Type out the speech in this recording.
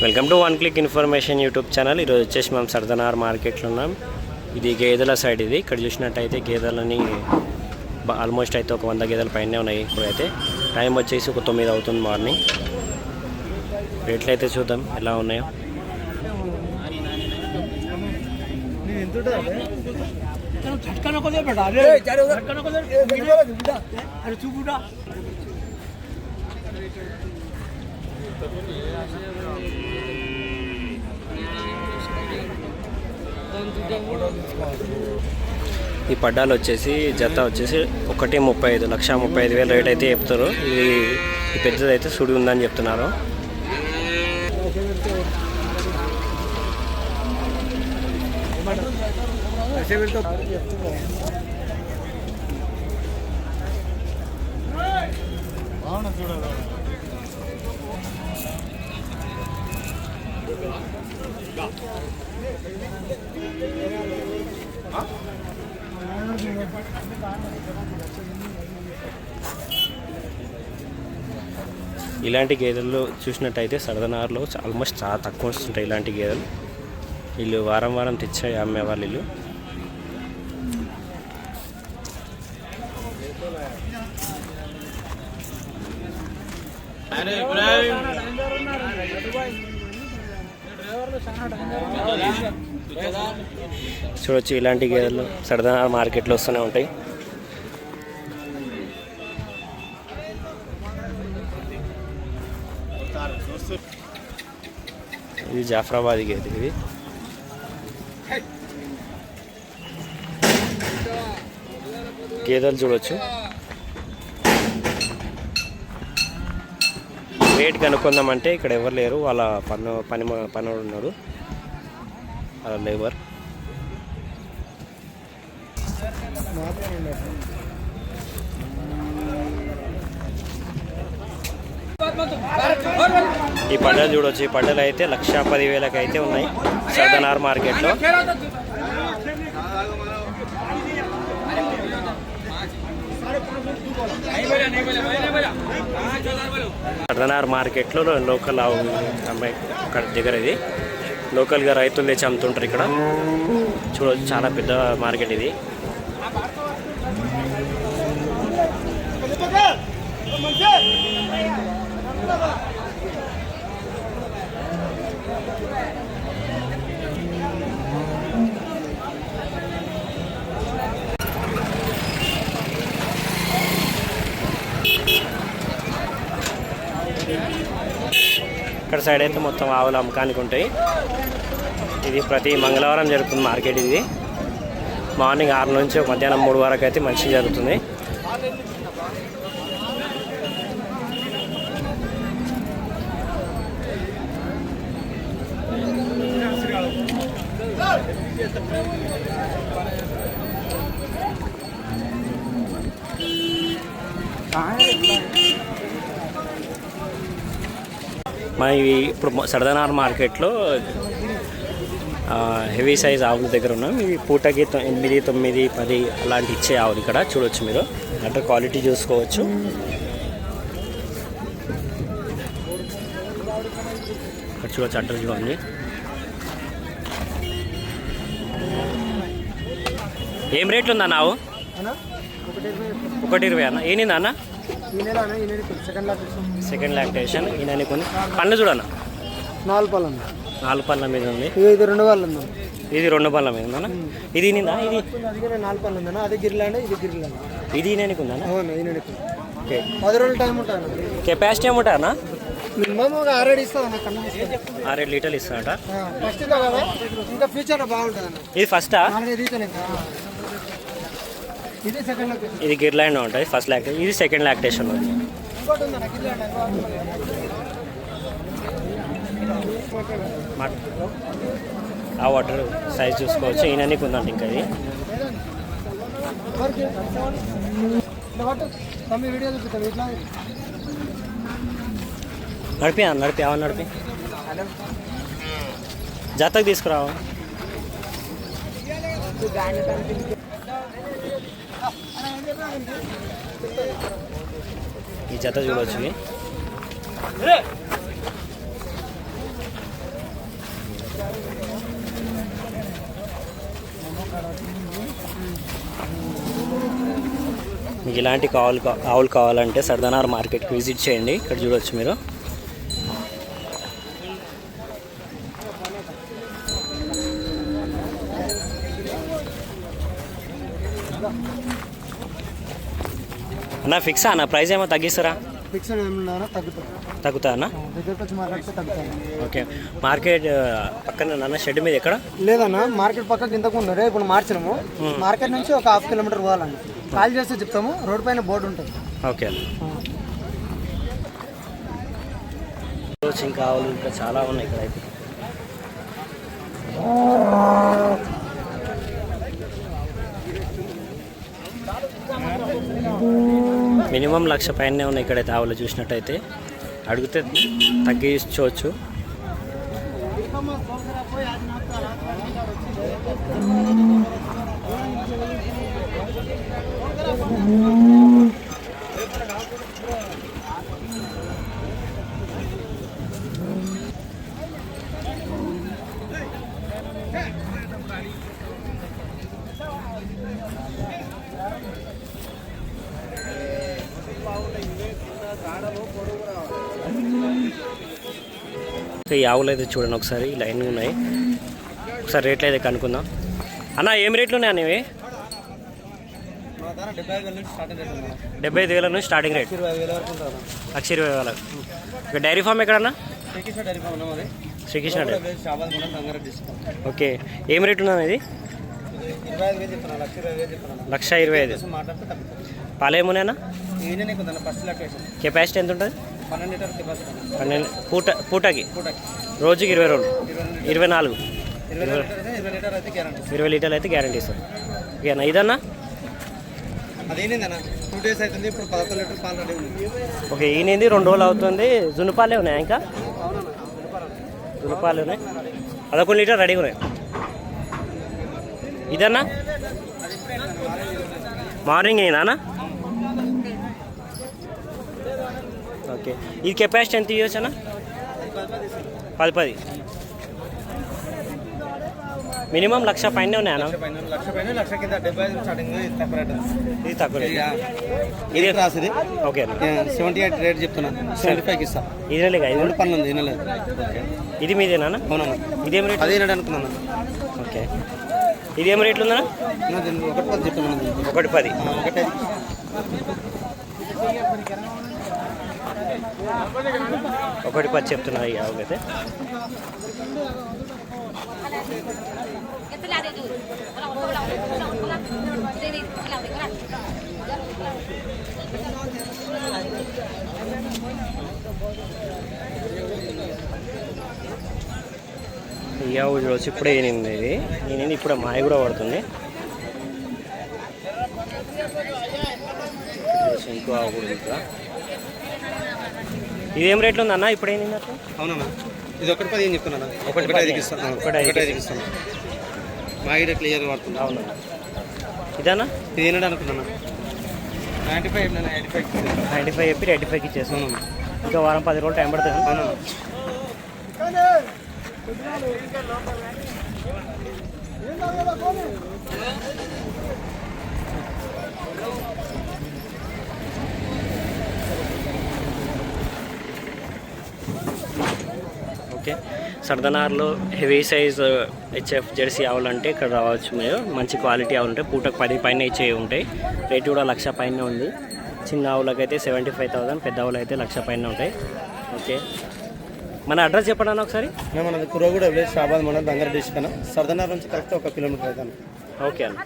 Welcome to one click information YouTube channel. ఈరోజు వచ్చేసి మనం సర్దనార్ మార్కెట్లో ఉన్నాం. ఇది గేదెల సైడ్. ఇది ఇక్కడ చూసినట్టయితే గేదెలని ఆల్మోస్ట్ అయితే ఒక 100 గేదెల పైనే ఉన్నాయి. ఇప్పుడైతే టైం వచ్చేసి ఒక 9 అవుతుంది మార్నింగ్. రేట్లు అయితే చూద్దాం ఎలా ఉన్నాయో. ఈ పడ్డాలు వచ్చేసి జత వచ్చేసి 1,35,00,000 1,35,000 రేట్ అయితే చెప్తారు. ఇది పెద్దది అయితే సుడి ఉందని చెప్తున్నారు. ఇలాంటి గేదెలు చూసినట్టయితే సర్దనార్లో ఆల్మోస్ట్ చాలా తక్కువ వస్తుంటాయి. ఇలాంటి గేదెలు వీళ్ళు వారం వారం తెచ్చి అమ్మేవాళ్ళు వీళ్ళు. చూడొచ్చు ఇలాంటి గేదెలు సర్దనార్ మార్కెట్లో వస్తూనే ఉంటాయి. ఇది జాఫరాబాద్ గేదె. ఇది గేదెలు చూడొచ్చు. రేట్ కనుక్కుందామంటే ఇక్కడ ఎవరు లేరు. వాళ్ళ పనివాడు ఉన్నాడు, వాళ్ళ లేబర్. ఈ పడ్డలు చూడవచ్చు. ఈ పడ్డలు అయితే 1,10,000 అయితే ఉన్నాయి సర్దనార్ మార్కెట్లో. సర్దనార్ మార్కెట్లో లోకల్ అమ్మాయి అక్కడ దగ్గర ఇది లోకల్గా రైతులు తెచ్చి అమ్ముతుంటారు ఇక్కడ. చూడవచ్చు చాలా పెద్ద మార్కెట్ ఇది. ఇక్కడ సైడ్ అయితే మొత్తం ఆవులు అమ్మకానికి ఉంటాయి. ఇది ప్రతి మంగళవారం జరుగుతుంది మార్కెట్. ఇది మార్నింగ్ 6 నుంచి మధ్యాహ్నం 3 వరకు అయితే మంచిగా జరుగుతుంది. మన ఇప్పుడు సర్దనార్ మార్కెట్లో హెవీ సైజ్ ఆవుల దగ్గర ఉన్నాం. ఇవి పూటకి 8, 9, 10 అలాంటి ఇచ్చే ఆవులు ఇక్కడ చూడవచ్చు. మీరు అంటే క్వాలిటీ చూసుకోవచ్చు. ఇక్కడ చూడవచ్చు అడ్రస్ చూడండి. ఏం రేట్లు ఉందా ఆవు? 1,20,000 అన్న. ఏనిందా అన్న? Second lactation. ఈయన కొన్ని పళ్ళు చూడన్న. 4 పళ్ళ. 4 పళ్ళ మీద ఉంది. ఇది 2 పళ్ళ ఉంది. ఇది 2 పళ్ళ మీద ఉందన్న. ఇది నిందా? ఇది 4 పళ్ళు ఉందన్న. అది గిరిలాండ్, ఇది గిరిలాండ్. ఇది ఈయనకి ఉందన్న. అవును, ఈయనకి. ఓకే, 10 రోజులు టైం ఉంటుంది. కెపాసిటీ ఏముంటా అన్న? మినిమం ఒక 6 ఇస్తుంది. 6 లీటర్లు ఇస్తాడట. ఫస్ట్ కదా, ఇంకా ఫ్యూచర్ బాగుంటుంది అన్న. ఇది ఫస్టా? ఇది సెకండ్ లాక్టేషన్. ఇది గిర్లాండ్ ఉంటుంది ఫస్ట్ లాక్టేషన్. ఇది సెకండ్ లాక్టేషన్. ఆ వాటర్ సైజ్ చూసుకోవచ్చు. ఈయనకి ఉందండి ఇంకా. ఇది నడిపి అవన్నీ నడిపి జాతకు తీసుకురావు. ఈ జత చూడవచ్చు. మీకు ఇలాంటి ఆవులు కావాలంటే సర్దనార్ మార్కెట్కి విజిట్ చేయండి. ఇక్కడ చూడవచ్చు మీరు. అన్న ఫిక్సా అన్న, ప్రైస్ ఏమో తగ్గిస్తారా? ఫిక్స్డ్ ఏమన్నారా తగ్గుతుంది. తగ్గుతా అన్న? దగ్గరకు వచ్చి మాట్లాడితే తగ్గుతాయి. ఓకే. మార్కెట్ పక్కన నాన్న షెడ్ మీద ఎక్కడ? లేదన్నా, మార్కెట్ పక్కకి ఇంతకు రేపు ఇప్పుడు మార్చినాము. మార్కెట్ నుంచి ఒక 1/2 కిలోమీటర్ పోవాలండి. కాల్ చేస్తే చెప్తాము. రోడ్ పైన బోర్డు ఉంటుంది. ఓకే అన్న. ఇంకా ఆవులు ఇంకా చాలా ఉన్నాయి ఇక్కడ అయితే. మినిమం 1,00,000 పైనే ఉన్నాయి ఇక్కడైతే ఆవులు చూసినట్టయితే. అడిగితే తగ్గించవచ్చు. ఈ ఆవులు అయితే చూడండి ఒకసారి, లైన్ ఉన్నాయి. ఒకసారి రేట్లు అయితే కనుక్కుందాం. అన్న ఏం రేట్లు ఉన్నాయి అన్న ఇవి? 75,000 నుంచి స్టార్టింగ్ రేట్. 1,20,000. ఇక డైరీ ఫామ్ ఎక్కడన్నా? శ్రీకృష్ణ డైరీ. ఓకే. ఏం రేట్ ఉన్నది ఇది? 1,25,000. పాలేమునేనా? కెపాసిటీ ఎంత ఉంటుంది? 12 పూటకి. రోజుకి 20 రోజులు, 24, 20 లీటర్లు అయితే గ్యారంటీ ఇస్తారు. ఓకేనా? ఇదన్నా ఓకే. ఈయనది 2 రోజులు అవుతుంది. జున్నుపాలే ఉన్నాయి ఇంకా? జున్నుపాలు ఉన్నాయి. 11 లీటర్ రెడీగా ఉన్నాయి. ఇదన్నా మార్నింగ్ అయినా? ఓకే. ఇది కెపాసిటీ ఎంత ఇవ్వచ్చు అన్న? 10. మినిమం 1,00,000 పైన ఉన్నాయన్న? ఇది తక్కువ. ఇది రాసింది. ఓకే. 78 రేట్ చెప్తున్నాను. 75 ఇస్తా. ఇదే ఇది పనులు ఉంది. ఓకే. ఇది మీదేనా? అవునన్నా. ఇదేం రేట్? అదే అనుకున్నాను. ఓకే. ఇదేం రేట్లు ఉందన్నా? 1,10 చెప్తున్నాను. 1,10. 1,10 చెప్తున్నారు ఈ ఆవుకైతే. ఈ ఆవు చూడవచ్చు ఇప్పుడే ఈనింది. ఈనింది ఇప్పుడే మాయ కూడా పడుతుంది. ఇంకో ఆవు కూడా ఇంకా. ఇదేం రేట్లు ఉందన్న? ఇప్పుడు ఏంది అట్లా? అవునన్నా. ఇది 1,10 ఏం చెప్తున్నా? 1,5 ఇస్తాను. 1,5 ఇస్తాను. మా ఐడియా క్లియర్గా పడుతుంది. అవునా? ఇదన్నా? ఇది ఏంటంటే అనుకున్నాను. 95 చెప్పి 85కి ఇచ్చేస్తాను. ఇంకా వారం 10 రోజులు టైం పడుతుంది. అవునా? ఓకే. సర్దనార్లో హెవీ సైజ్ హెచ్ఎఫ్ జెర్సీ ఆవులు అంటే ఇక్కడ రావచ్చు మీరు. మంచి క్వాలిటీ ఆవులు ఉంటాయి. పూటకు 10 పైన ఇచ్చే ఉంటాయి. రేటు కూడా 1,00,000 పైన ఉంది. చిన్న ఆవులకు అయితే 75,000, పెద్ద ఆవులు అయితే 1,00,000 పైన ఉంటాయి. ఓకే. మన అడ్రస్ చెప్పండి ఒకసారి. మనది కురగూడ విలేజ్, షాబాద్ మండలం, దంగర డిస్ట్రిక్ట్. సర్దనార్ నుంచి కరెక్ట్ 1 కిలోమీటర్ అవుతాను. ఓకే అన్న.